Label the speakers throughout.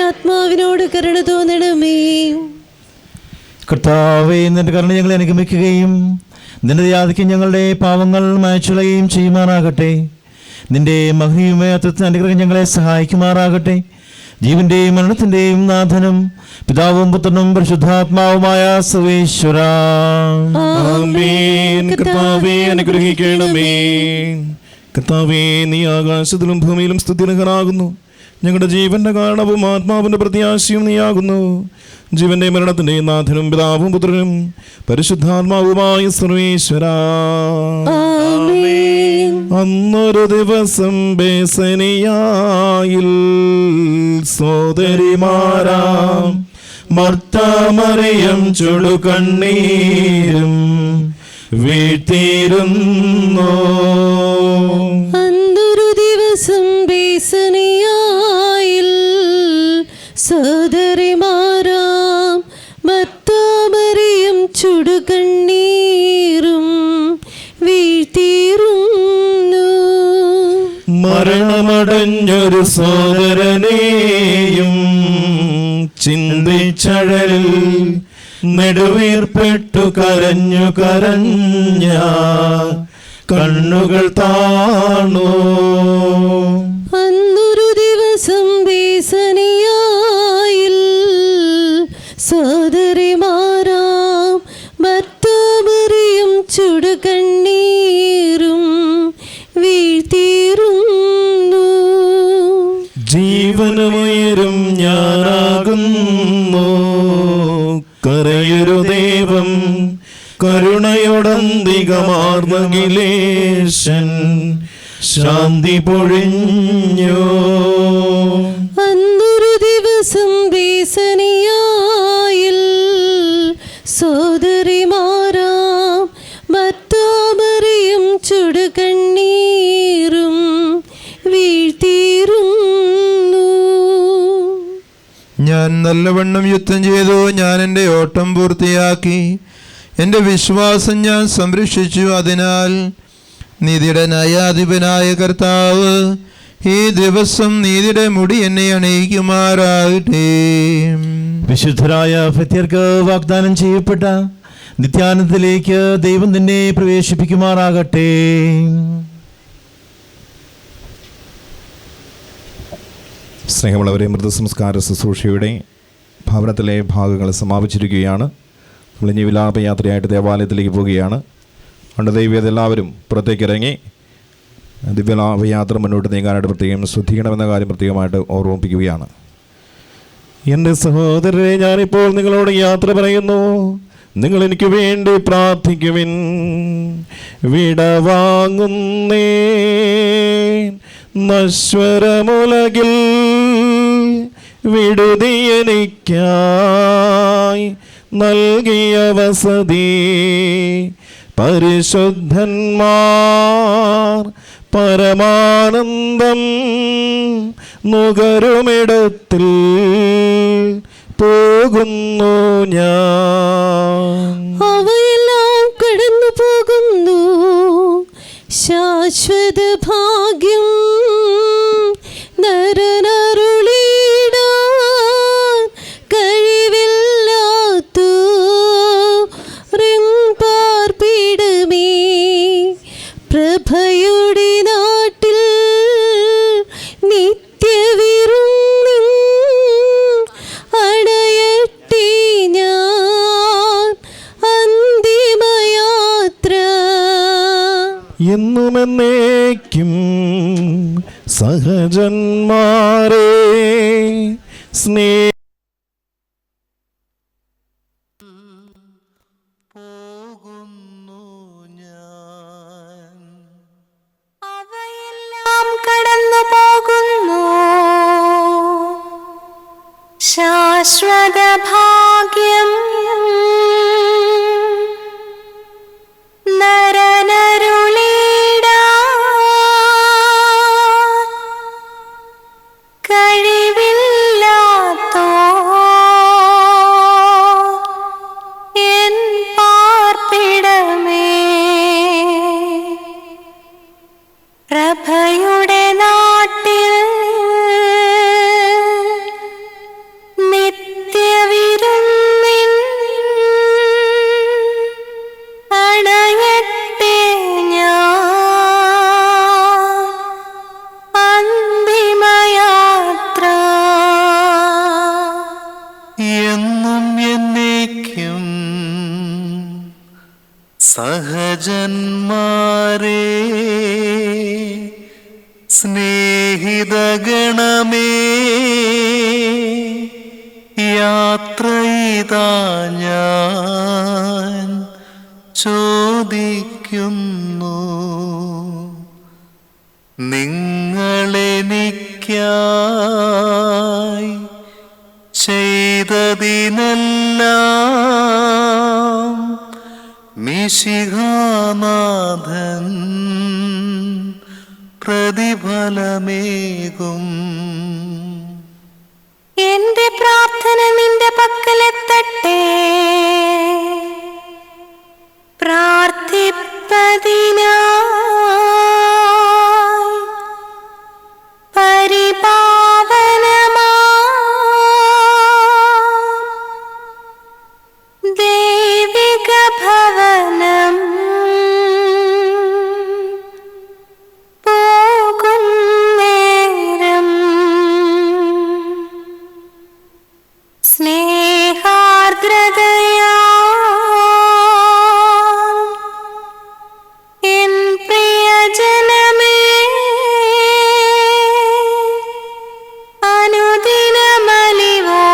Speaker 1: ആത്മാവിനോട് കരുണ തോന്നണമേ.
Speaker 2: കർത്താവേ, നിന്റെ കരുണ ഞങ്ങളെ അനുഗമിക്കുകയും നിന്റെ ദയാദിക്ക് ഞങ്ങളുടെ പാവങ്ങൾ മായ്ച്ചുളയുകയും ചെയ്യുമാറാകട്ടെ. നിന്റെ മഹിമയ തത്വത്തിന്റെ അനുഗ്രഹം ഞങ്ങളെ സഹായിക്കുമാറാകട്ടെ. ജീവന്റെയും മരണത്തിന്റെയും നാഥനും പിതാവും പുത്രനും പരിശുദ്ധാത്മാവുമായ സർവേശ്വരാ,
Speaker 3: ആമേൻ. കർത്താവേ, അനുഗ്രഹിക്കണമേ. കർത്താവേ, നീ ആകാശത്തിലും ഭൂമിയിലും സ്തുതിർഹനാകുന്നു. ഞങ്ങളുടെ ജീവന്റെ കാരണവും ആത്മാവിന്റെ പ്രത്യാശയും നീയാകുന്നു. ജീവന്റെ മരണത്തിന്റെയും നാഥനും പിതാവും പുത്രനും പരിശുദ്ധാത്മാവുമായ സർവേശ്വരാ, അന്നൊരു ദിവസം ബേസനിയായിൽ സോദരിമാരാം മർത്താമറിയം ചുടുകണ്ണീരും വീഴ്ത്തിയിരുന്നു.
Speaker 1: അന്നൊരു ദിവസം ബേസനിയായിൽ സോദരിമാരാം മർത്താമറിയം ചുടുകണ്ണീരും വീഴ്ത്തിയിരുന്നു.
Speaker 3: മരണമടഞ്ഞൊരു സോദരനെയും ചിന്തിച്ചഴലിൽ നെടുവീർപ്പെട്ടു കരഞ്ഞു കരഞ്ഞ കണ്ണുകൾ താണു.
Speaker 1: അന്നൊരു ദിവസം ബേസനിയായിൽ സോദരിമാരാം മർത്താമറിയം ചുടുകണ്ണീരും വീഴ്ത്തിയിരുന്നു.
Speaker 3: ജീവനുയരും ഞാനാകുന്നു, കരയൊരു ദൈവം കരുണയോടന്തികമാർന്നകിലേശൻ ശാന്തി പൊഴിഞ്ഞു.
Speaker 1: അന്നൊരു ദിവസം ബേസനിയായിൽ സോദരിമാരാം മർത്താമറിയം ചുടുകണ്ണീരും വീഴ്ത്തിയിരുന്നു.
Speaker 4: ഞാൻ നല്ലവണ്ണം യുദ്ധം ചെയ്തു, ഞാൻ എൻ്റെ ഓട്ടം പൂർത്തിയാക്കി, എൻ്റെ വിശ്വാസം ഞാൻ സംരക്ഷിച്ചു. അതിനാൽ നീതിയുടെ ന്യായാധിപനായ കർത്താവ് ഈ ദിവസം നീതിയുടെ മുടി എന്നെ അണിയിക്കുമാറാകട്ടെ.
Speaker 2: വിശുദ്ധരായ ഭൃത്യർക്ക് വാഗ്ദാനം ചെയ്യപ്പെട്ട നിത്യാനന്ദത്തിലേക്ക് ദൈവം നിന്നെ പ്രവേശിപ്പിക്കുമാറാകട്ടെ.
Speaker 3: സ്നേഹമുള്ളവരെ, മൃതസംസ്കാര ശുശ്രൂഷയുടെ ഭവനത്തിലെ ഭാഗങ്ങൾ സമാപിച്ചിരിക്കുകയാണ്. നമ്മളിനി വിലാപയാത്രയായിട്ട് ദേവാലയത്തിലേക്ക് പോവുകയാണ്. അതുകൊണ്ട് ദൈവം പുറത്തേക്ക് ഇറങ്ങി ദിവ്യലാപയാത്ര മുന്നോട്ട് നീങ്ങാനായിട്ട് പ്രത്യേകം ശ്രദ്ധിക്കണമെന്ന കാര്യം പ്രത്യേകമായിട്ട് ഓർമ്മിപ്പിക്കുകയാണ്. എൻ്റെ സഹോദരരെ, ഞാനിപ്പോൾ നിങ്ങളോട് യാത്ര പറയുന്നു. നിങ്ങൾ എനിക്ക് വേണ്ടി പ്രാർത്ഥിക്കുവിൻ. വിടവാങ്ങുന്നേ നശ്വരമുലകിൽ വിടുതി എനിക്കായി നൽകിയ വസതി. പരിശുദ്ധന്മാർ പരമാനന്ദം നുകരുമിടത്തിൽ പോകുന്നു ഞാൻ.
Speaker 1: അവയെല്ലാം കടന്നു പോകുന്നു. ശാശ്വത ഭാഗ്യം നരനരുളിടാൻ കഴിവില്ലാത്തു പാർപ്പിടമേ. പ്രഭയുടെ നാട്ടിൽ നിത്യവിരുന്നിൻ അണയട്ടെ ഞാൻ അന്തിമയാത്ര.
Speaker 3: എന്നുമെന്നേക്കും സഹജന്മാരെ
Speaker 4: പോകുന്നു ഞാൻ.
Speaker 1: അവയെല്ലാം കടന്നു പോകുന്നു. ശാശ്വത ഭാഗ്യം പ്രഭയുടെ നാട്ടിൽ
Speaker 4: സഹജന്മാരേ, സ്നേഹിതഗണമേ, യാത്രയിതാ ഞാൻ ചോദിക്കുന്നു. നിങ്ങളെനിക്കായി ചെയ്തതിനെല്ലാം മിശിഹാനാഥൻ പ്രതിഫലമേകും.
Speaker 1: എന്റെ പ്രാർത്ഥന നിന്റെ പക്കലെത്തട്ടെ. പ്രാർത്ഥിപ്പതിനായി പരിപാവനമാ ദൈവിക ഭവനം പോകും നേരം സ്നേഹാർദ്രതയാ എൻ പ്രിയജനമേ, അനുദിനമലിവോ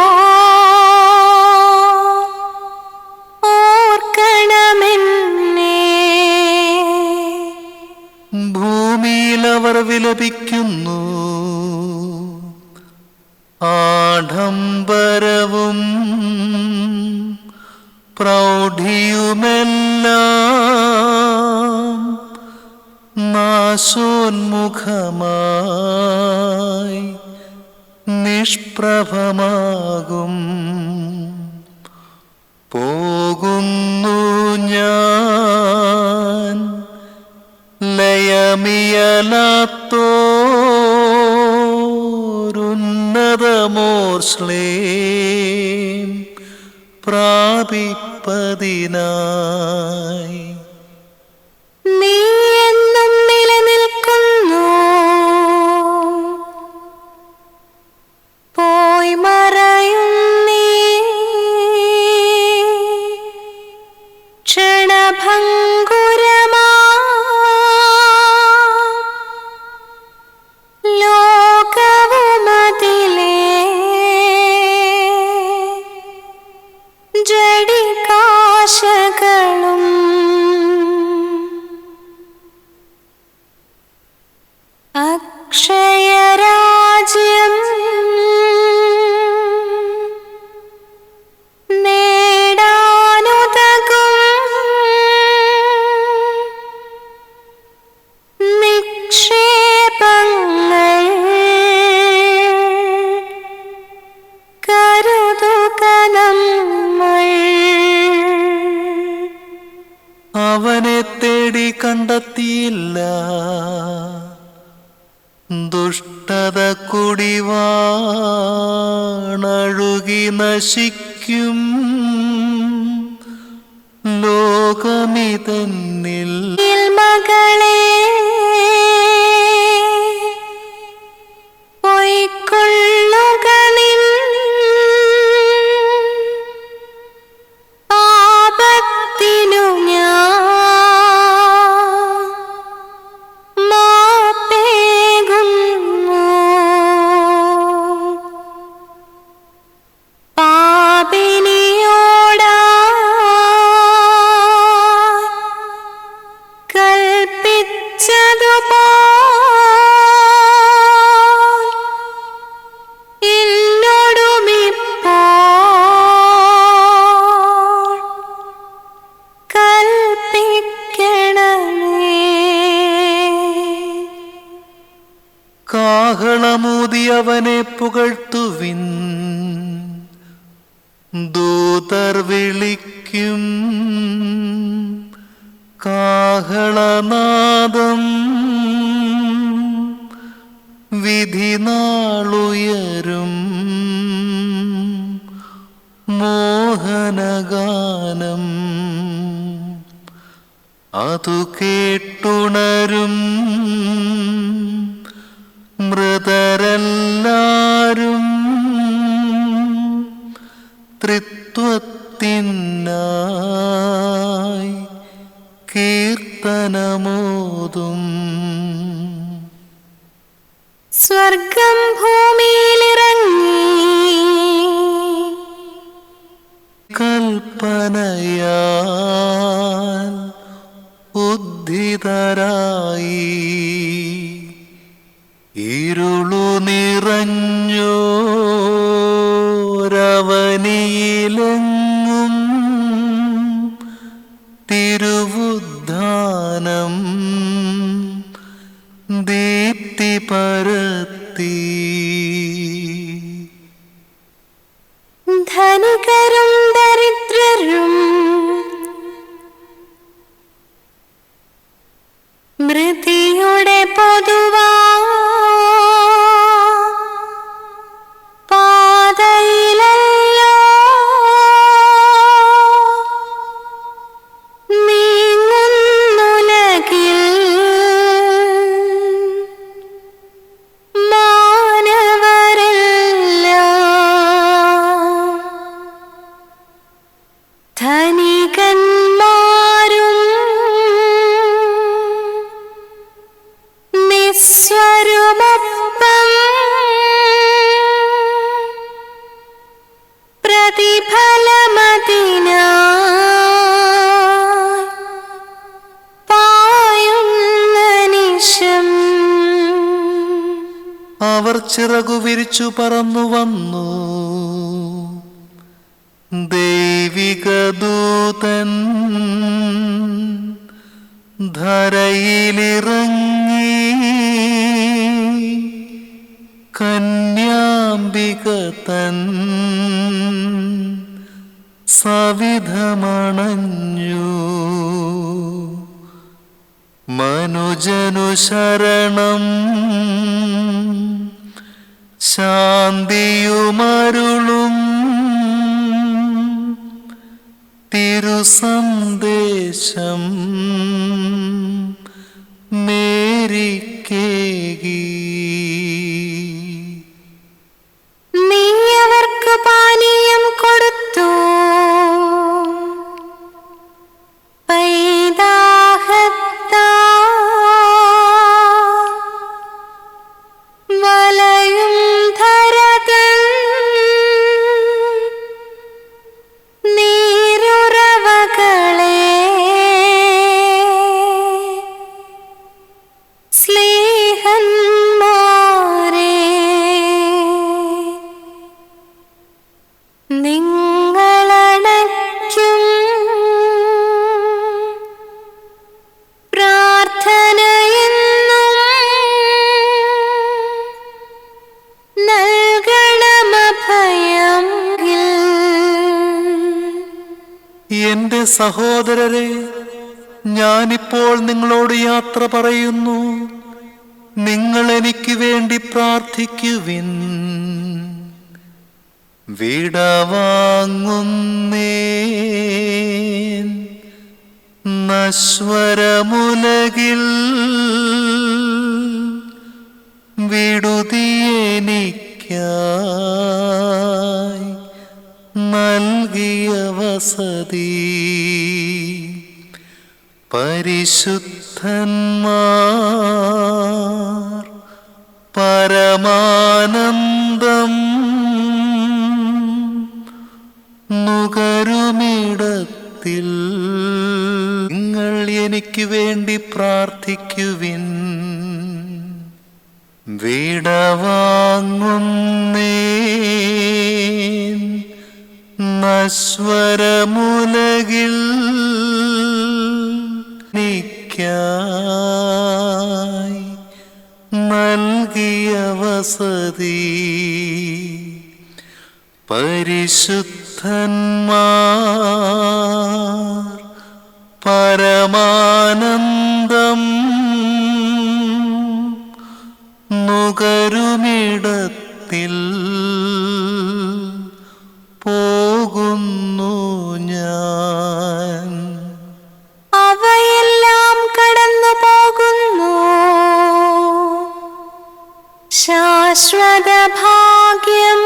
Speaker 1: ഓർക്കണമെന്നേ.
Speaker 4: ഭൂമിയിലവർ വിലപിക്കുന്നു, ആഡംബരവും പ്രൗഢിയുമെല്ലാം നാശോന്മുഖമായി നിഷ്പ്രഭമാകും. പോകുന്നു ഞാൻ ലയമിയലാത്തോരുന്നതമോർശ്ലേം പ്രാപിപ്പതിനായി.
Speaker 1: നീ എന്നും നിലനിൽക്കുന്നു, പോയി മറയും നീ ക്ഷണഭംഗുരമാ ലോകവുമതിലേ ജഡികാശകളും. അക്ഷയരാജ്യം നേടാനുതകും നിക്ഷേപങ്ങൾ കരുതുക നമ്മൾ.
Speaker 4: അവനെ തേടി കണ്ടെത്തിയില്ല, ദുഷ്ടത കുടിവാണഴുകി നശിക്കും ലോകമിതന്നിൽ.
Speaker 1: മകളെ പൊയ്ക്കൊള്ളുക നിൻ പാപത്തിനു ഞാൻ മാപ്പേകുന്നു. പാപിനിയോടാ കൽപ്പിച്ചതുപോൽ എന്നോടുമിപ്പോൾ കൽപ്പിക്കണമേ.
Speaker 4: കാഹളമൂതി അവനെ പുകഴ്ത്തുവിൻ, ദൂതർ വിളിക്കും, കാഹളനാദം വിധിനാളുയരും, മോഹനഗാനം അതു കേട്ടുണരും മൃതരെല്ലാരും ത്രിത്വത്തിനായി ഓരവനിയിലെങ്ങും തിരുവുദ്ധാനം ദീപ്തി പരത്തി.
Speaker 1: ധനികരും ദരിദ്രരും മൃതിയുടെ പൊതുവാ പാതയിലല്ലോ നീങ്ങുന്നുലകിൽ മാനവരെല്ലാം ധനികന്മാരും നിസ്വരുമൊപ്പം പ്രതിഫലമതിനായി പായുന്ന നിശം.
Speaker 4: അവർ ചിറകു വിരിച്ചു പറന്നു വന്നു. ദൈവിക ദൂതൻ ധരയിലിറങ്ങി കന്യാംബിക തൻ സവിധമണഞ്ഞു. മനുജനു ശരണം ശാന്തിയുമരുളും തിരുസന്ദേശം മേരിക്കേകി.
Speaker 1: നീ അവർക്ക് പാനീയം കൊടുത്തു. പൈതാഹത്താ വലയും ധരതൻ നീരുറവകളെ സ്നേഹന്മാരെ നിങ്ങളണയ്ക്കും പ്രാർത്ഥനയെന്നും നൽകണമഭയം.
Speaker 4: എന്റെ സഹോദരരെ, ഞാനിപ്പോൾ നിങ്ങളോട് യാത്ര പറയുന്നു. നിങ്ങൾ എനിക്ക് വേണ്ടി പ്രാർത്ഥിക്കുവിൻ. വിടവാങ്ങുന്നേൻ നശ്വരമുലകിൽ വിടുതിയെനിക്കായി നൽകിയ വസതി. പരിശുദ്ധന്മാർ പരമാനന്ദം നുകരുമിടത്തിൽ നിങ്ങൾ എനിക്ക് വേണ്ടി പ്രാർത്ഥിക്കുവിൻ. വിടവാങ്ങുന്നേൻ നശ്വരമുലകിൽ നിക്കായി നൽകിയ വസതി. പരിശുദ്ധന്മാർ പരമാനന്ദം നുകരുമിടത്തിൽ പോകുന്നു ഞാൻ.
Speaker 1: അവയെല്ലാം കടന്നു പോകുന്നു. ശാശ്വത ഭാഗ്യം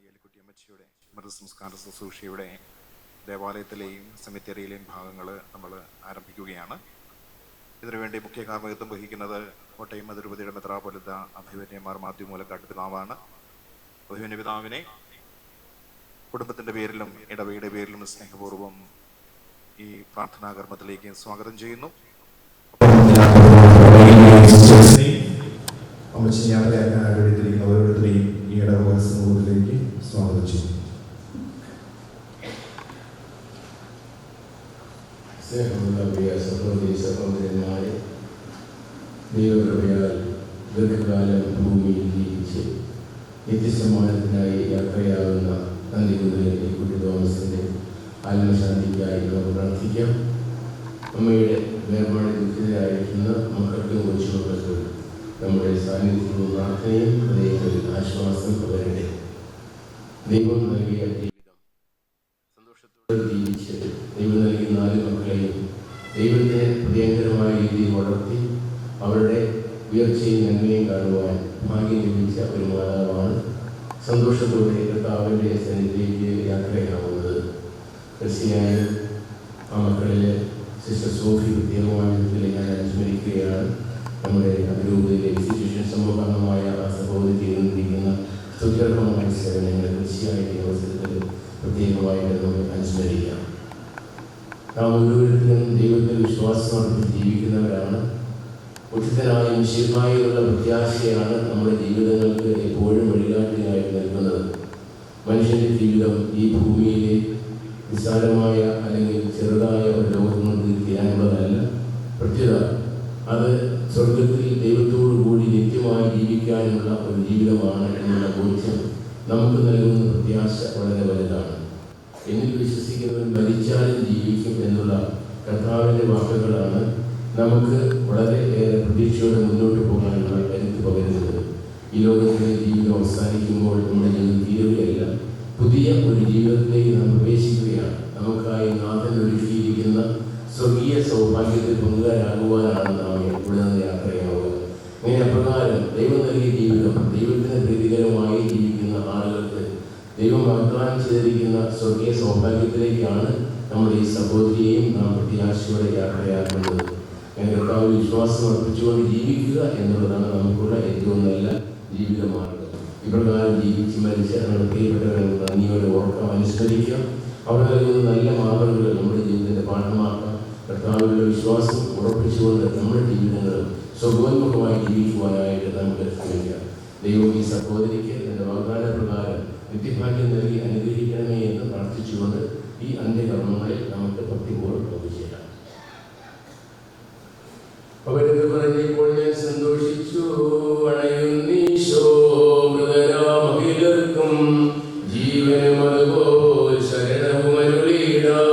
Speaker 5: എലിക്കുട്ടിയമ്മച്ചിയുടെ മൃതസംസ്കാര ശുശ്രൂഷയുടെ ദേവാലയത്തിലെയും സെമിത്തേരിയിലെയും ഭാഗങ്ങൾ നമ്മൾ ആരംഭിക്കുകയാണ്. ഇതിനുവേണ്ടി മുഖ്യ കാർമ്മികത്വം വഹിക്കുന്നത് കോട്ടയം അതിരൂപതയുടെ മെത്രാപ്പൊലീത്ത അഭിമന്യന്മാർ മാത്യു മൂലക്കാട്ട് പിതാവാണ്. അഭിമന്യ പിതാവിനെ കുടുംബത്തിൻ്റെ പേരിലും ഇടവയുടെ പേരിലും സ്നേഹപൂർവ്വം ഈ പ്രാർത്ഥനാ കർമ്മത്തിലേക്ക് സ്വാഗതം ചെയ്യുന്നു.
Speaker 6: അമ്മച്ചി യാത്രയാക്കാൻ ആഗ്രഹിച്ചിരിക്കുന്ന ഓരോരുത്തരെയും ഈ ഇടവക സമൂഹത്തിലേക്ക് സ്വാഗതം ചെയ്യും.
Speaker 7: സ്നേഹമുള്ള പ്രിയ സഹോദരി സഹോദരന്മാരെ, ദൈവകൃപയാൽ ദീർഘകാലം ഭൂമിയിൽ ജീവിച്ച് നിത്യസമ്മാനത്തിനായി യാത്രയാകുന്ന നന്ദികുന്നതിലെ കുട്ടി തോമസിൻ്റെ ആത്മശാന്തിക്കായി നമുക്ക് പ്രാർത്ഥിക്കാം. അമ്മയുടെ വേർപാട് ദുഃഖിതരായിരിക്കുന്ന മക്കൾക്കും കൊച്ചുമക്കൾക്കും നമ്മുടെ സാന്നിധ്യവും പ്രാർത്ഥനയും ഹൃദയത്തിൽ ആശ്വാസം പകരട്ടെ. ദൈവം നൽകിയ ജീവിതം സന്തോഷത്തോടെ ജീവിച്ച് ദൈവം നൽകിയ 4 മക്കളെയും ദൈവത്തെ പ്രിയങ്കരമായ രീതിയിൽ വളർത്തി അവരുടെ ഉയർച്ചയും നന്മയും കാണുവാൻ ഭാഗ്യം ലഭിച്ച ഒരു മാതാവാണ്. സന്തോഷത്തോടെ കർത്താവിൻ്റെ സന്നിധിയിലേക്ക് യാത്രയാവുന്നത്. തീർച്ചയായും ആ മക്കളിലെ സിസ്റ്റർ സോഫി പ്രത്യേകമായ വിധത്തിൽ ഞാൻ അനുസ്മരിക്കുകയാണ്. നമ്മുടെ അതിരൂപതയിലെ ഇൻസ്റ്റിറ്റ്യൂഷൻ സമൂഹമായ ആ സഹോദരി ചെയ്തുകൊണ്ടിരിക്കുന്ന സുദീർഘമായ സേവനങ്ങൾ തീർച്ചയായും ഈ അവസരത്തിൽ പ്രത്യേകമായിട്ട് നമുക്ക് അനുസ്മരിക്കാം. നാം ഓരോരുത്തരും ദൈവത്തിൽ വിശ്വാസം അർപ്പിച്ച് ജീവിക്കുന്നവരാണ്. ഉചിതനായും ശരിയായുള്ള പ്രത്യാശയാണ് നമ്മുടെ ജീവിതങ്ങൾക്ക് എപ്പോഴും വഴികാട്ടിയായിട്ട് നൽകുന്നത്. മനുഷ്യൻ്റെ ജീവിതം ഈ ഭൂമിയിലെ വിശാലമായ അല്ലെങ്കിൽ ചെറുതായ ഒരു ലോകം കൊണ്ട് തീരാനുള്ളതല്ല. പ്രത്യേക അത് സ്വർഗത്തിൽ ദൈവത്തോടു കൂടി നിത്യമായി ജീവിക്കാനുള്ള ഒരു ജീവിതമാണ് എന്നുള്ള ബോധ്യം നമുക്ക് നൽകുന്ന പ്രത്യാശ വളരെ വലുതാണ്. എന്നിൽ വിശ്വസിക്കുന്നവൻ മരിച്ചാലും ജീവിക്കും എന്നുള്ള കർത്താവിൻ്റെ വാക്കുകളാണ് നമുക്ക് വളരെ ഏറെ പ്രതീക്ഷയോടെ മുന്നോട്ട് പോകാനുള്ള കരുത്ത് പകരുന്നത്. ഈ ലോകത്തിലെ ജീവിതം അവസാനിക്കുമ്പോൾ നമ്മുടെ ജീവിതം തീരുകയല്ല, പുതിയ ഒരു ജീവിതത്തിലേക്ക് നാം പ്രവേശിക്കുകയാണ്. നമുക്കായി നാഥൻ ഒരുക്കിയിരിക്കുന്ന സ്വർഗീയ സൗഭാഗ്യത്തിൽ പങ്കുകാരാകുവാനാണ് നാം ഇവിടെ നിന്ന് യാത്രയാവുക. അങ്ങനെ അപ്രകാരം ദൈവം നൽകിയ ജീവിതം ദൈവത്തിന് പ്രീതികരമായി ജീവിക്കുന്ന ആളുകൾക്ക് ദൈവം വാഗ്ദാനം ചെയ്തിരിക്കുന്ന സ്വർഗീയ സൗഭാഗ്യത്തിലേക്കാണ് നമ്മുടെ ഈ സഹോദരിയെയും നാം പ്രത്യാശയോടെ യാത്രയാക്കുന്നത്. കർത്താവ് വിശ്വാസം അർപ്പിച്ചുകൊണ്ട് ജീവിക്കുക എന്നുള്ളതാണ് നമുക്കുള്ള ഏറ്റവും നല്ല ജീവിതമാർഗം. ഇപ്രകാരം ജീവിച്ച് മരിച്ച നമ്മുടെ പ്രിയപ്പെട്ടവരെ നന്ദിയോടെ ഓർക്കാം, അനുസ്മരിക്കാം. അവർ നൽകുന്ന നല്ല മാതൃകകൾ നമ്മുടെ ജീവിതത്തിൻ്റെ പാഠമാക്കാം. കർത്താവിലുള്ള വിശ്വാസം ഉറപ്പിച്ചുകൊണ്ട് നമ്മുടെ ജീവിതങ്ങളും സ്വഗോന്മുഖമായി ജീവിക്കുവാനായിട്ട് നമുക്ക് ശ്രമിക്കാം. ദൈവം ഈ സഹോദരിക്ക് എൻ്റെ വാഗ്ദാന പ്രകാരം നിത്യഭാഗ്യം നൽകി അനുഗ്രഹിക്കണമേ എന്ന് പ്രാർത്ഥിച്ചുകൊണ്ട് ഈ അന്ത്യകർമ്മങ്ങളിൽ നമുക്ക് ഭക്തിപൂർവ്വം പങ്കുചേരാം. അവരെന്ന് പറഞ്ഞപ്പോൾ ഞാൻ സന്തോഷിച്ചു. അണയുന്നീശോ മൃതരാമഹിലർക്കും ജീവനും അതുപോൽ ശരണവും അരുളിയിടാൻ.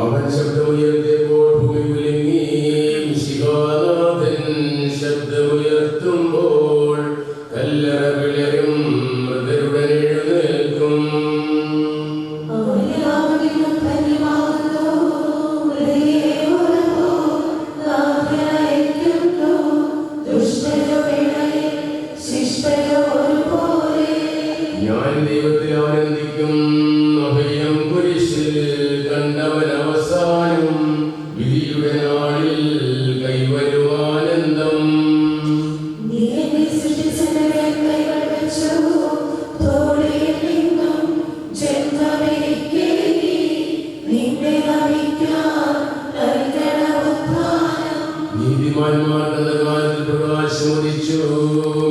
Speaker 7: അവൻ ശബ്ദമുയർത്തിയപ്പോൾ ഭൂമി കുലുങ്ങി. ശിവാനാഥൻ ശബ്ദമുയർത്തുമ്പോൾ കല്ലറ വിളരും, മൃതരുടെ എഴുന്നേൽക്കും. ഞാൻ ദൈവത്തിൽ ആനന്ദിക്കും. അഭയം കുരിശിൽ കണ്ടവൻ അവസാനം വിധിയുടെ നാളിൽ കൈവരുവാനന്ദം. നീതിമാന്മാരുടെ കാലത്തിൽ പ്രകാശമുദിച്ചു.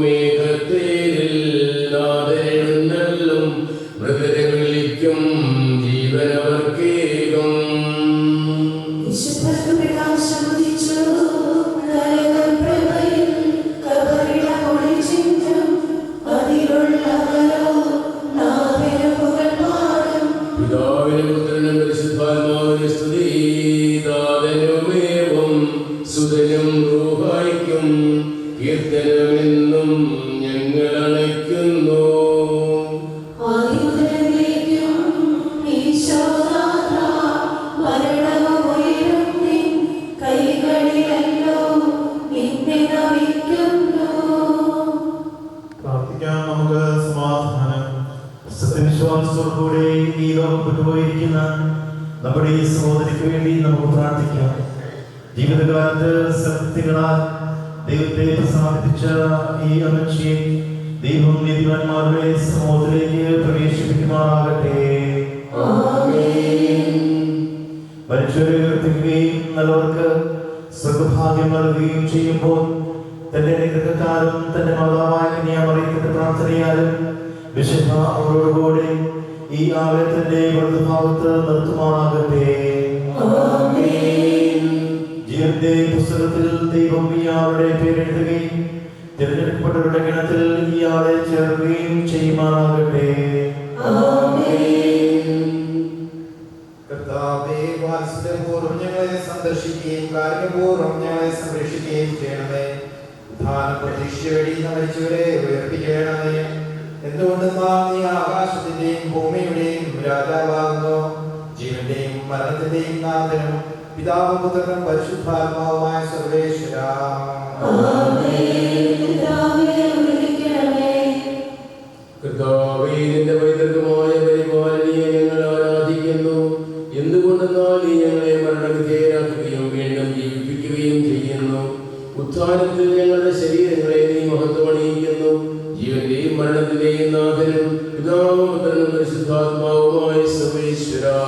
Speaker 7: മേഘത്തേരിൽ നാഥനെഴുന്നള്ളും, മൃതരെ വിളിക്കും, ജീവനവർക്കേകും. പിതാവിനും പുത്രനും പരിശുദ്ധാത്മാവിനും സ്തുതി. ദാതനുമേവം സുതനും റൂഹായിക്കും കീർത്തനമെന്നും ഞങ്ങൾ അണയ്ക്കുന്നു.
Speaker 1: ആദിമുതൽ
Speaker 2: കാലത്ത് സത്യങ്ങളാൽ ദൈവത്തെ പ്രസാദിപ്പിച്ച ഈ അമ്മച്ചിയെ ദൈവം നീതിമാന്മാരുടെ സമൂഹത്തിലേക്ക് പ്രവേശിപ്പിക്കുമാറാകട്ടെ. മനുഷ്യരെ ഉയർത്തിക്കുകയും നല്ലവർക്ക് സുഖഭാഗ്യം നൽകുകയും ചെയ്യുമ്പോൾ തന്റെ അനുഗ്രഹത്താലും തന്റെ മാതാവായ കന്യാമറിയത്തിന്റെ പ്രാർത്ഥനയാലും വിശുദ്ധ അവരോടുകൂടെ ഈ ആലയത്തിന്റെ വലതുഭാഗത്ത് നിർത്തുമാറാകട്ടെ. ജീവന്റെ പുസ്തകത്തിൽ ദൈവം ഇയാളുടെ പേരെഴുതുകയും തിരഞ്ഞെടുക്കപ്പെട്ടവരുടെ ഗണത്തിൽ ഇയാളെ ചേർക്കുകയും ചെയ്യുമാറാകട്ടെ.
Speaker 8: കർത്താവേ, വാത്സല്യപൂർവ്വം ഞങ്ങളെ സന്ദർശിക്കുകയും കാരുണ്യപൂർവ്വം ഞങ്ങളെ സംരക്ഷിക്കുകയും ചെയ്യണമേ. ഉത്ഥാന പ്രതീക്ഷ വെടിയുന്ന മരിച്ചവരെ ഉയർപ്പിക്കണമേ. എന്തുകൊണ്ടെന്നാൽ നീ ആകാശത്തിന്റെയും ഭൂമിയുടെയും രാജാവാകുന്നു. ജീവന്റെയും മരണത്തിന്റെയും നാഥനും പിതാവും പുത്രനും പരിശുദ്ധാത്മാവുമായ സർവേശ്വരാ.
Speaker 7: കർത്താവേ, നിന്റെ പൈതൃകമായ പരിപാലനയെ ഞങ്ങൾ ആരാധിക്കുന്നു. എന്തുകൊണ്ടെന്നാൽ നീ ഞങ്ങളെ മരണവിധേയരാക്കുകയും വീണ്ടും ജീവിപ്പിക്കുകയും ചെയ്യുന്നു. ഉത്ഥാനത്തിൽ ഞങ്ങളുടെ ശരീരങ്ങളെ നീ മഹത്വമണിയിക്കുന്നു. ജീവന്റെയും മരണത്തിന്റെയും നാഥനും പിതാവും പുത്രനും പരിശുദ്ധാത്മാവുമായ സർവേശ്വരാ.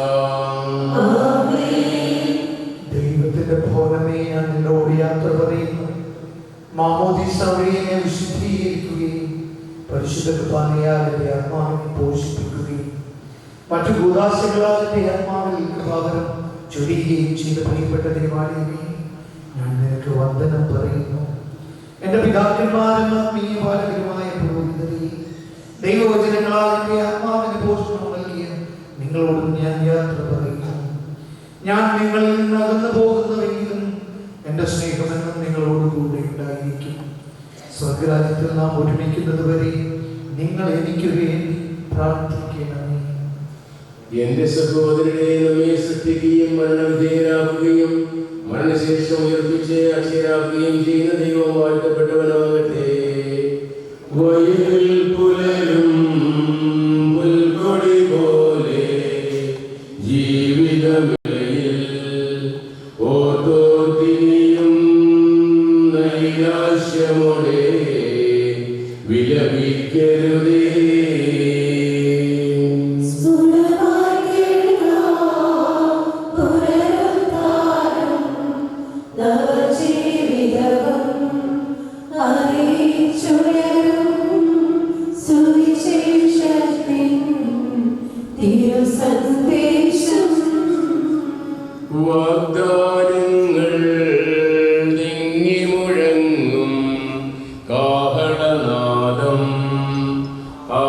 Speaker 8: ദൈവത്തിന്റെ ഭവനമേ, ഞാൻ നിന്നോട് യാത്ര പറയുന്നു. മാമോദീസ വഴി എന്നെ വിശുദ്ധീകരിക്കുകയും പരിശുദ്ധ കുർബാനയാൽ എന്റെ ആത്മാവിനെ പോഷിപ്പിക്കുകയും മറ്റു ഭൂതാശകളാൽ എന്റെ ആത്മാവിൽ കൃപാവരം ചൊരിയുകയും ചെയ്ത പ്രിയപ്പെട്ട ദൈവാലയമേ, ഞാൻ നിനക്ക് വന്ദനം പറയുന്നു. എന്റെ പിതാക്കന്മാരെന്ന ആത്മീയപാലകരുമായ പുരോഹിതരെ, ദൈവവചനങ്ങളാൽ എന്റെ ആത്മാവിന് പോഷണം നൽകിയ നിങ്ങളോടും ഞാൻ യാത്ര പറയുന്നു. ഞാൻ നിങ്ങളിൽ നിന്ന് അകന്നു പോകുന്നുവെങ്കിലും എന്റെ സ്നേഹമെന്നും നിങ്ങളോടുകൂടെ ഉണ്ടായിരിക്കും. സ്വർഗരാജ്യത്തിൽ നാം ഒരുമിക്കുന്നത് വരെ നിങ്ങൾ എനിക്ക് വേണ്ടി പ്രാർത്ഥിക്കണമേ.
Speaker 7: എന്റെ സഹോദരനെ, നമ്മെ സൃഷ്ടിക്കുകയും മരണവിധേയരാക്കുകയും മരണശേഷം ഉയർപ്പിച്ച് അക്ഷയരാക്കുകയും ചെയ്യുന്ന ദൈവം വാഴ്ത്തപ്പെട്ടവനാകട്ടെ. വയലിൽ പുലരും പുൽക്കൊടി പോലെ ജീവിതമേയിൽ ഓർത്തോർത്തിനിയും നൈരാശ്യമോടെ വിലപിക്കരുതേ. വാഗ്ദാനങ്ങൾ തിങ്ങി മുഴങ്ങും കാഹളനാദം ആ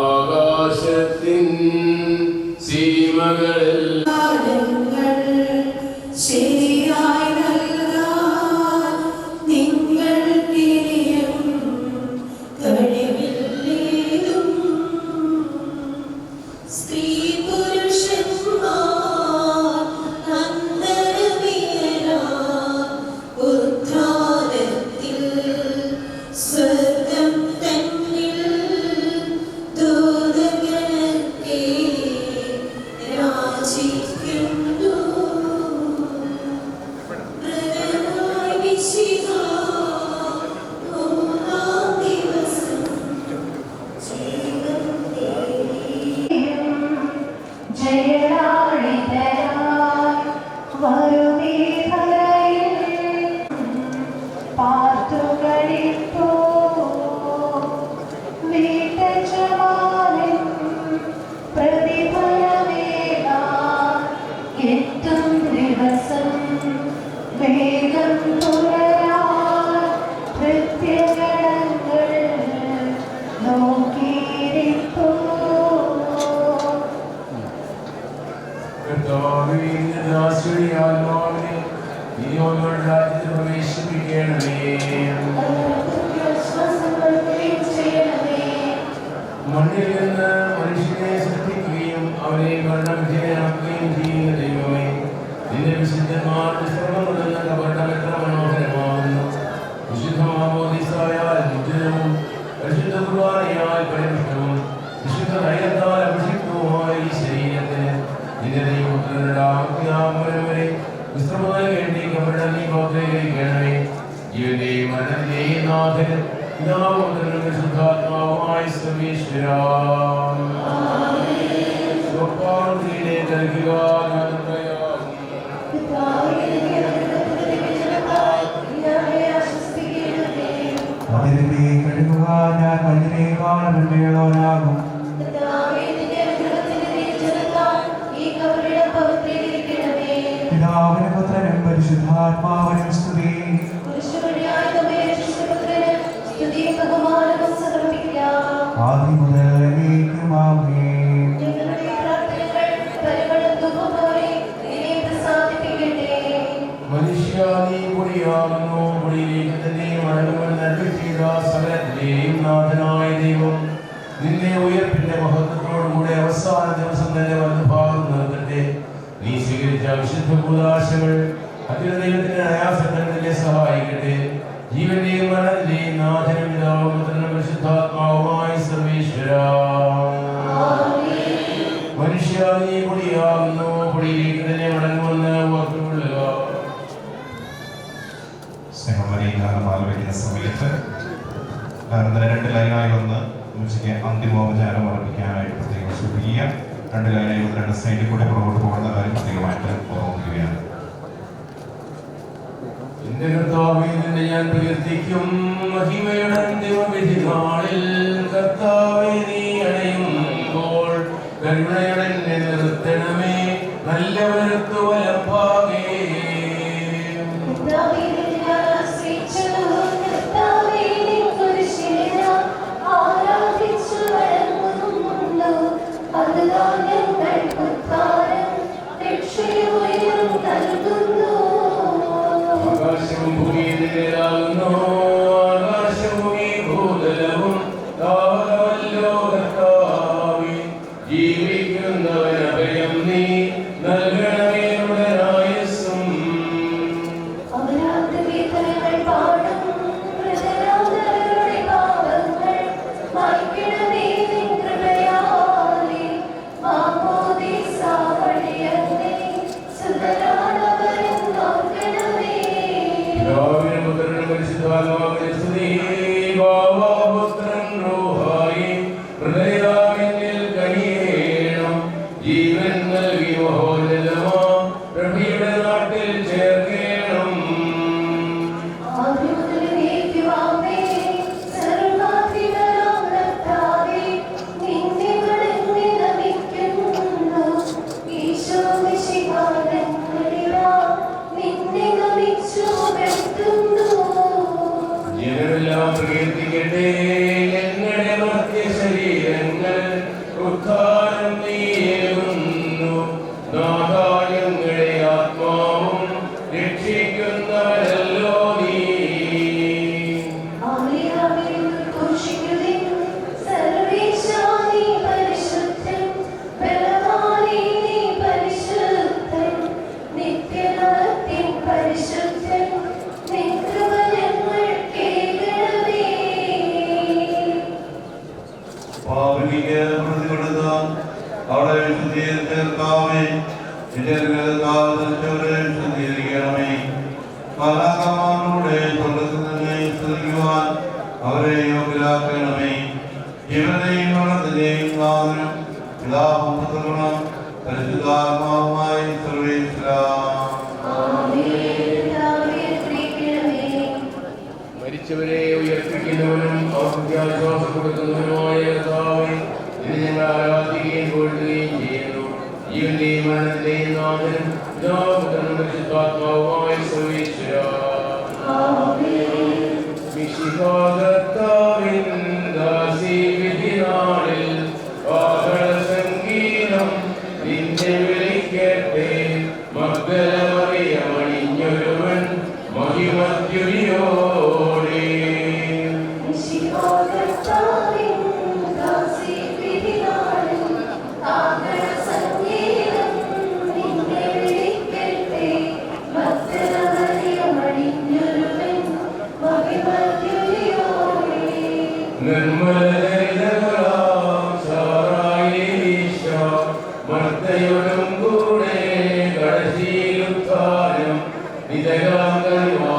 Speaker 7: ജീവന്റെയും മരണത്തിന്റെയും നാഥൻ പിതാവും പുത്രനും പരിശുദ്ധാത്മാവുമായ സർവ്വേശ്വരാ. സ്വഭാവത്തിലെ നൽകുക ഞാൻ പറയാം.
Speaker 9: അതിനെ കഴുകുക ഞാൻ അതിനേക്കാൾ നന്മയുള്ളവനാകും. പിതാവിനും പുത്രനും പരിശുദ്ധാത്മാവിനും സ്തുതി. ആദ്യം മുതൽ എന്നേക്കും ആമേൻ.
Speaker 7: മനുഷ്യ നീ പൊടിയാകുന്നു, പൊടിയിലേക്ക് തന്നെ മടങ്ങുമെന്ന് അരുളി ചെയ്ത സകലത്തിലെയും നാഥനായ ദൈവം നിന്നെ ഉയർപ്പിന്റെ മഹത്വത്തോടുകൂടെ അവസാന ദിവസം തന്നെ വലതുഭാഗം നിർത്തട്ടെ. നീ സ്വീകരിച്ച വിശുദ്ധ കൂദാശകൾ അഖില ദൈവത്തിന്റെ അനാസക്തനെ സഹായിക്കട്ടെ. ജീവന്റെയും മരണത്തിന്റെയും നാഥനും പിതാവും പുത്രനും പരിശുദ്ധാത്മാവുമായ സർവ്വേശ്വരാ. മനുഷ്യ നീ പൊടിയാകുന്നു, പൊടിയിലേക്ക് തന്നെ മടങ്ങുമെന്ന് ഓർത്തുകൊള്ളുക.
Speaker 6: സ്നേഹമരീകാലം ആലോചിക്കുന്ന സമയത്ത് രണ്ട് ലൈനായി വന്ന് ഉച്ചയ്ക്ക് അന്തിമോപചാരം അർപ്പിക്കാനായിട്ട് പ്രത്യേകം സൂചിക്കുക. രണ്ട് ലൈനായി വന്ന് രണ്ട് സൈഡിൽ കൂടെ പുറകോട്ട് പോകുന്ന കാര്യം പ്രത്യേകമായിട്ട് ഓർമ്മിക്കുകയാണ്.
Speaker 7: എന്റെ കർത്താവേ, നിന്നെ ഞാൻ പ്രകീർത്തിക്കും. മഹിമയുടെ അന്തിമവിധി നാളിൽ കർത്താവേ, നീ അണയുമ്പോൾ കരുണയുടെ നിർത്തണമേ. നല്ലവർക്ക് വലഭാഗേ ആകാശവും ഭൂമിയും നിന്നിലാകുന്നു. ആകാശവും ഈ ഭൂതലവും താവല്ലോ കർത്താവേ. ജീവിക്കുന്നവൻ അഭയം നീ നൽകണമേ ഉടനായുസ്സും. ജീവൻ നൽകി മഹോന്നതമാ പ്രഭയുടെ നാട്ടിൽ ചേർക്കണം. ജനമെല്ലാം പ്രകീർത്തിക്കട്ടെ ഞങ്ങളുടെ മധ്യ ശരീരങ്ങൾ ഉദ്ധാരം നീയേകുന്നു. നാഥായങ്ങളുടെ ആത്മാവും രക്ഷിക്കുന്നവരല്ലോ നീ.
Speaker 10: പാപിക്ക് പ്രതി കൊടുക്കാം അവിടെ ശുദ്ധീകരിക്കണമേ. ശുദ്ധീകരിക്കണമേ. കാലാകാലങ്ങളുടെ സ്വർഗത്തിൽ തന്നെ സ്തുതിക്കുവാൻ അവരെ യോഗ്യരാക്കണമേ. ജീവനെയും മരണത്തിന്റെയും നാഥനും പിതാവും പുത്രനും പരിശുദ്ധാത്മാവുമായി സർവ്വേശ്വരാ.
Speaker 7: മരിച്ചവരെ ഉയർപ്പിക്കുന്നവനും ആശ്വാസം കൊടുക്കുന്നവനുമായ കർത്താവേ, നിന്നെ ഞങ്ങൾ ആരാധിക്കുകയും പുകഴ്ത്തുകയും ചെയ്യുന്നു. ജീവന്റെയും മരണത്തിന്റെയും നാഥനും പിതാവും പുത്രനും പരിശുദ്ധാത്മാവുമായ സർവ്വേശ്വരാ. മിശിഹാകർത്താവിൻ ദാസീവിധി നാളിൽ കാഹളസംഗീതം നിന്നെ വിളിക്കട്ടെ. മഗ്ദലമറിയമണിഞ്ഞൊരുവൻ മഹിമദ്യുതിയോടെ നിർമ്മലതരം സാറായേശ മർത്തയോടും കൂടെ കടശീലുത്താനം നിതരാങ്കരുടത്തെ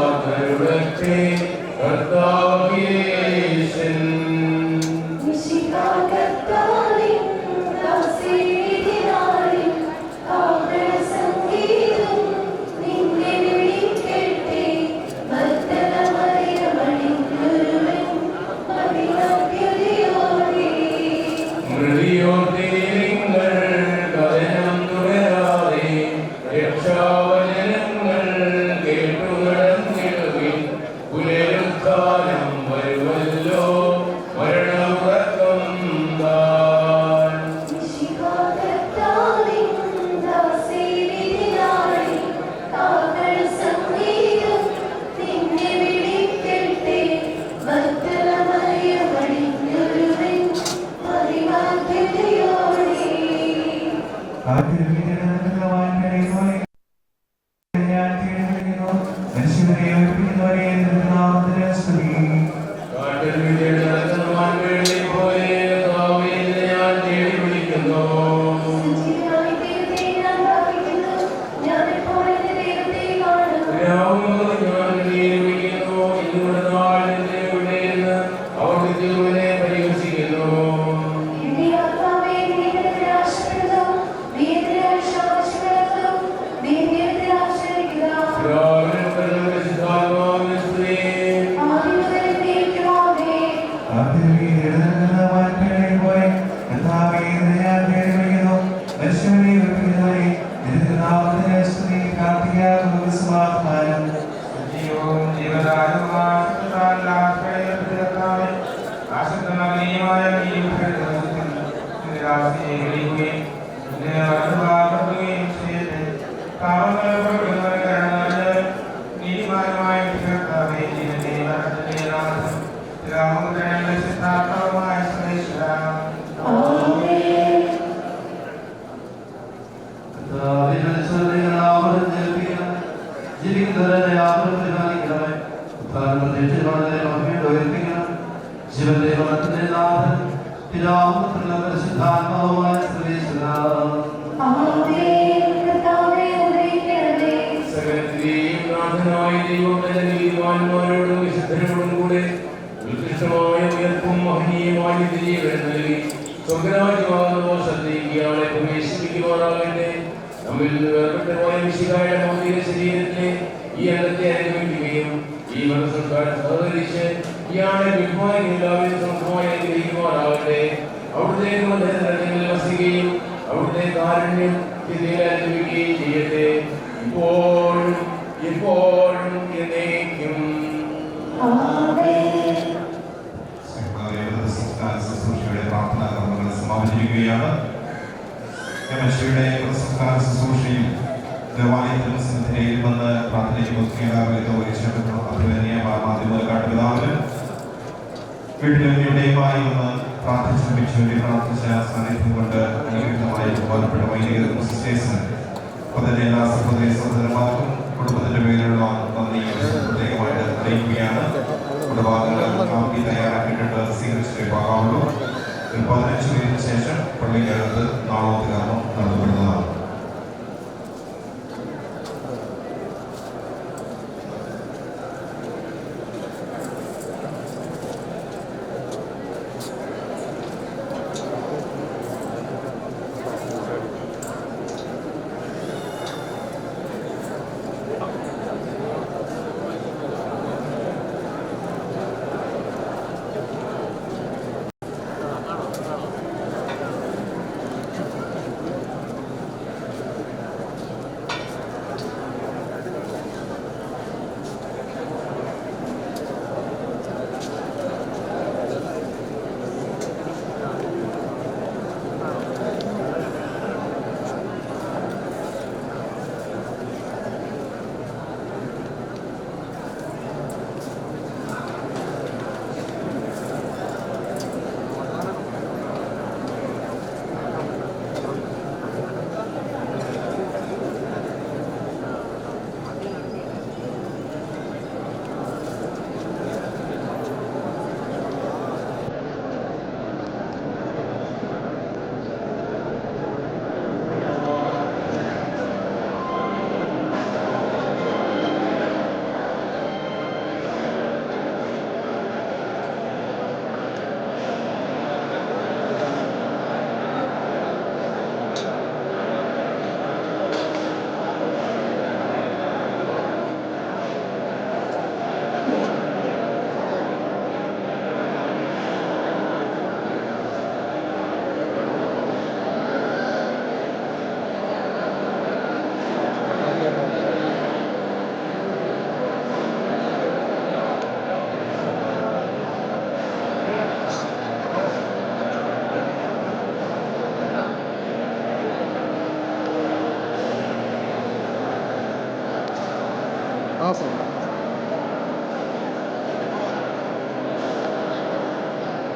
Speaker 9: അവർ തിരുവിധിയുടെ പോലെ ഞാൻ തേടി വിളിക്കുന്നു. മനുഷ്യരെ ഒരുക്കുന്നവരെ നാമത്തിന് സ്തുതി.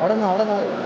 Speaker 11: അവിടെ നിന്ന്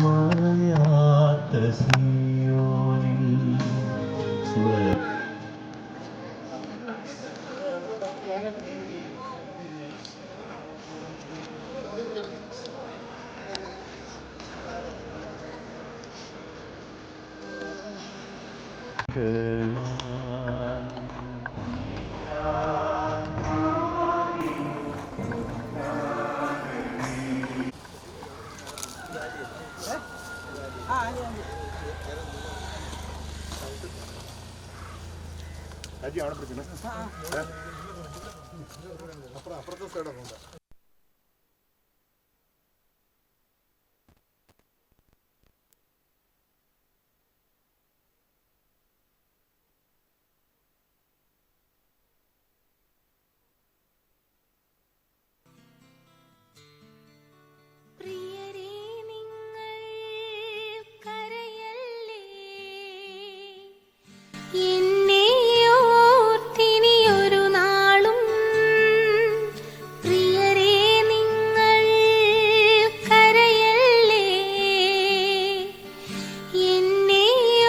Speaker 2: മറയാത്ത സിയോനിൽ
Speaker 1: പ്രിയരേ നിങ്ങൾ കരയല്ലേ, എന്നെ ഓർത്തിനിയൊരു നാളും. പ്രിയരേ നിങ്ങൾ കരയല്ലേ, എന്നെ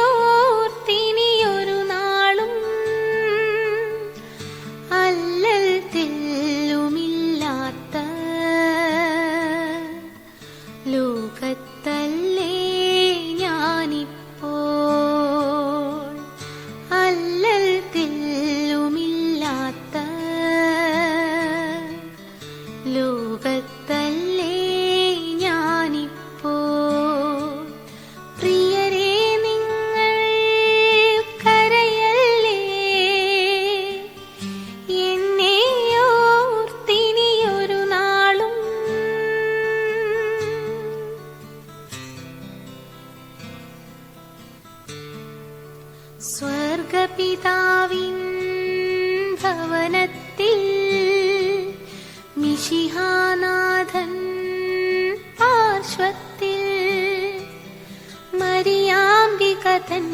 Speaker 1: ഓർത്തിനിയൊരു നാളും. അല്ലൽ തെല്ലുമില്ലാത്ത ലോകത്തല്ലേ ഞാനിപ്പോൾ. അല്ലൽ തെല്ലുമില്ലാത്ത ലോകത്തല്ലേ ഞാനിപ്പോൾ. പ്രിയരേ നിങ്ങൾ കരയല്ലേ, എന്നെ ഓർത്തിനിയൊരു നാളും. സ്വർഗപിതാവിൻ ഭവനത്തിൽ മിശിഹാനാഥൻ പാർശ്വത്തിൽ മരിയാംബിക തൻ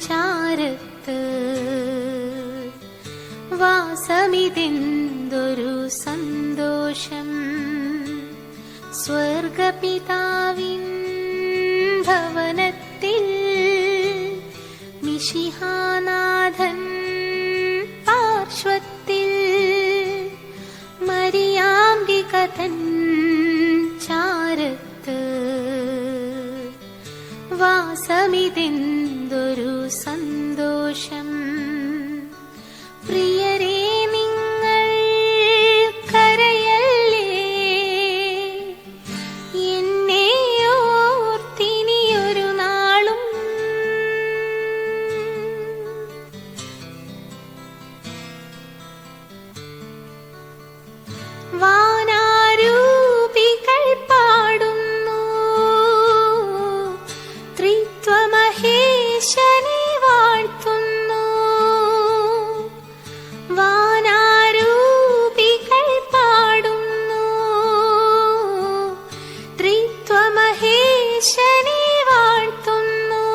Speaker 1: ചാരത്ത് വാസമിതെന്തൊരു സന്തോഷം. സ്വർഗപിതാവിൻ ഭവനത്തിൽ മിശിഹാനാഥൻ പാർശ്വത്തിൽ മരിയാംബിക തൻ ചാരത്ത് വാസമിതെന്തൊരു സന്തോഷം. പ്രിയരേ നിങ്ങൾ കരയല്ലേ, എന്നെ ഓർത്തിനിയൊരു നാളും. വാനാരൂപികൾ പാടുന്നു ത്രിത്വമഹേശനെ വാഴ്ത്തുന്നു. വാനാരൂപികൾ പാടുന്നു ത്രിത്വമഹേശനെ വാഴ്ത്തുന്നു.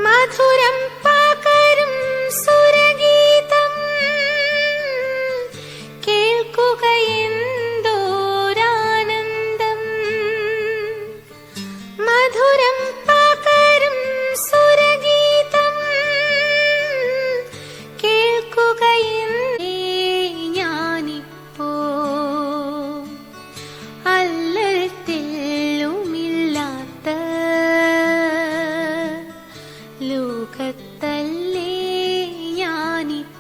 Speaker 1: മധുരം പകരും സുരഗീതം കേൾക്കുകയെന്തോരാനന്ദം. മധുരം പകരും സുരഗീതം കേൾക്കുകയെന്തേ ഞാനിപ്പോ. അല്ലൽ തെല്ലുമില്ലാത്ത ലോകത്തല്ലേ ഞാനിപ്പോ.